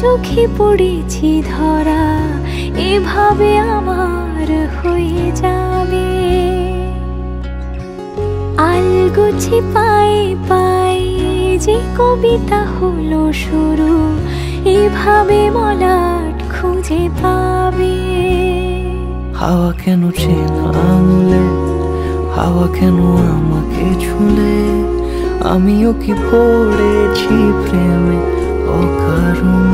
চোখে পড়েছি ধরা, এভাবে আমার হয়ে যাবে। আলগোছে পায়ে পায়ে যে কবিতা হলো শুরু, এভাবে মলাট খুঁজে পাবে। হাওয়া কেন চেনা আঙুলে, হাওয়া কেন আমাকে ছুলে, আমিও কি পড়েছি প্রেমে অকারণ।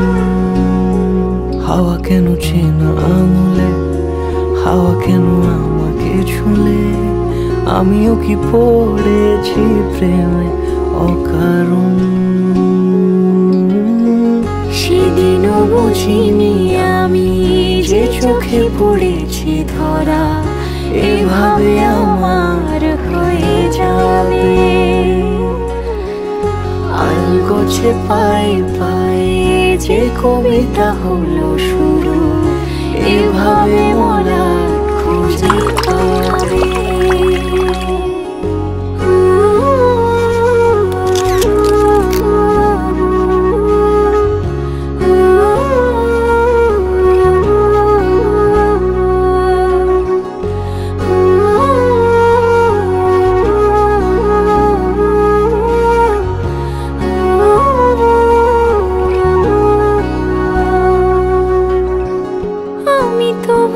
হাওয়া কেন চেনা আঙুলে, হাওয়া কেন আমাকে ছুলে, আমিও কি পড়েছি প্রেমে অকারণ। সেদিনও বুঝিনি আমি যে চোখে পড়েছি ধরা, এভাবে আমার হয়ে যাবে। আলগোছে পায়ে পায়ে যে কবিতা হলো শুরু, এভাবে মলাট খুঁজে পাবে।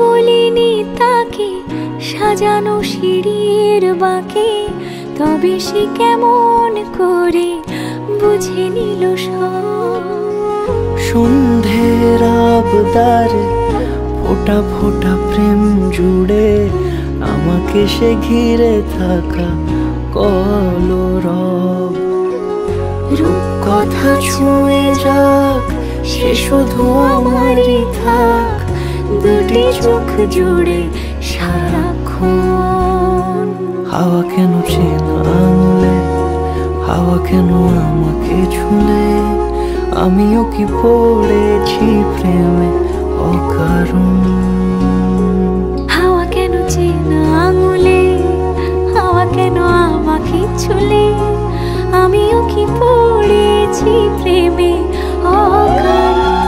বলিনি তাকে সাজানো সিঁড়ির বাঁকে, তবে সে কেমন করে বুঝে নিল সব। সন্ধ্যের আবদারে ফোঁটা ফোঁটা প্রেম জুড়ে, আমাকে সে ঘিরে থাকা কলরব। রূপকথা ছুঁয়ে যাক, সে শুধু আমারই থাক, দুটি চোখ জুড়ে সারাক্ষণ। হাওয়া কেন চেনা আঙুলে, হাওয়া কেন আমাকে ছুলে, আমিও কি পড়েছি প্রেমে অকারণ। হাওয়া কেন চেনা আঙুলে, হাওয়া কেন আমাকে ছুলে, আমিও কি পড়েছি প্রেমে অকারণ।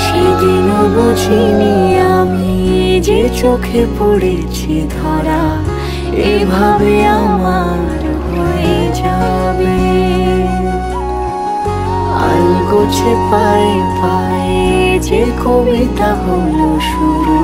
সেদিনও বুঝিনি আমি যে চোখে পড়েছি ধরা, এভাবে আমার হয়ে যাবে। আলগোছে পায়ে পায়ে যে কবিতা হলো শুরু,